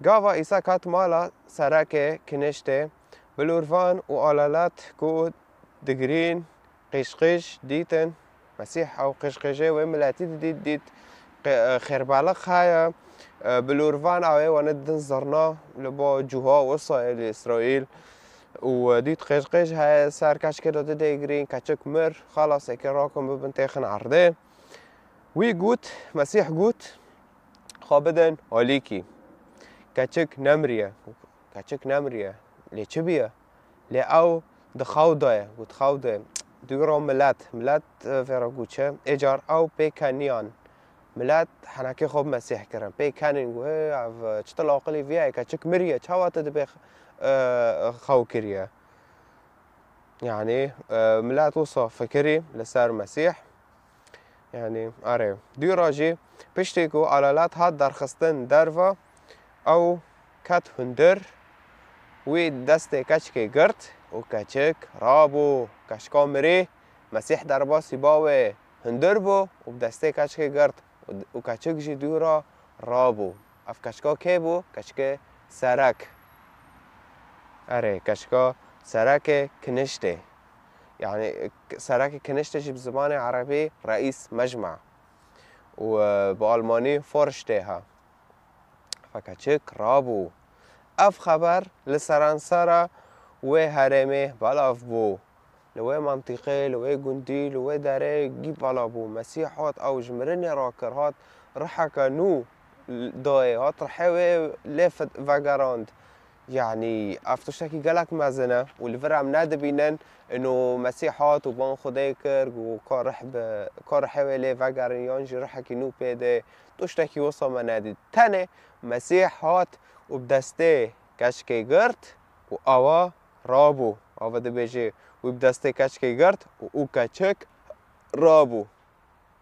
گاوا ایسا کات مالا سرک کنشته بلوروان و آلالات کو دگرین قشقش دیتن مسیح او قشقشه و ملاتی دید خربالق های بلوروان او وندن زرنا لبا جوها وصائل اسرائیل و دید قشقش های سر کشک داده دگرین کچک مر خلاص اکر راکم ببن تیخن عرده وی گوت مسیح گوت خوابدن آلیکی کچک نمریه لی چه بیه؟ لی او دخاو دایه گوت خاو دایه دیگرا ملت فرا گوت چه اجار او پیکنیان ملت حنکه خوب مسیح کرن پیکنین گوه او چطل آقلی ویه کچک مریه چه وقت دبی خاو کریه يعني ملات وصا فكري لسر مسيح يعني آره دو راجي پشتیکو علالات هات درخستن دروا او کت هندر وی دست کچک گرد و کچک رابو کشکا مری مسیح در باسی باوه هندر بو و دست کچک گرد و کچک جی دورا رابو اف کشکا که بو کچک سرک اره کشکا سرک کنشته يعني سرك كنشتش بزبان عربي رئيس مجمع وبألماني فورشتها فكتشك رابو اف خبر لسرانسرا و هرمه بلاف بو لوي منطقه لوي جندي لوي داره جيب بلا بو مسيحات او جمرني راكرهات رحك نو دايهات رحوه لفت وگراند يعني افتشتكي قالك مازنه والفرع عم ندبينن انه مسيحات وبان خدای کرد و کار حوالي وگرنیان جی رحکی نو پیده توشتکی وصا ما ندید تنه مسیحات و بدسته کشکی گرد و آوا رابو آوا ده بیجه و بدسته کشکی گرد و او کچک رابو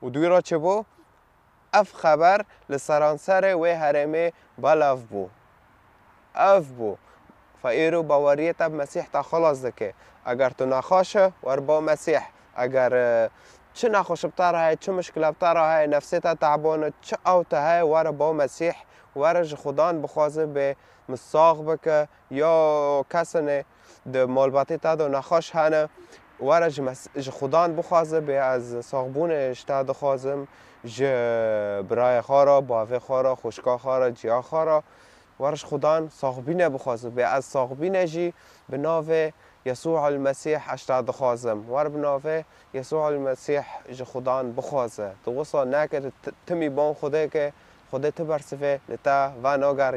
و دوی را چه بو؟ اف خبر لسرانسر و هرمه بلاف بو اف بو فایرو باوریه تب مسیح تا خلاص دکه اگر تو نخواشه ور با مسیح اگر چه نخوش بتاره های چه مشکل بتاره های نفسیت تعبانه چه اوته های ور با مسیح ورج خدان بخوازه به مساق بکه یا کسنه ده مالباتی تا دو نخوش هنه ورج خدان بخوازه به از ساقبونش تا دخوازم برای خارا باوه خارا خوشکا خارا جیا خارا ورش خدان صاحبینه بخوازه به از صاحبینه جی به ناو يسوع المسيح اشتاد خازم ور بناوه يسوع المسيح جي خدان بخوازه تو وصل ناكد تمي بان خوده که خوده تبرسفه لتا و ناگر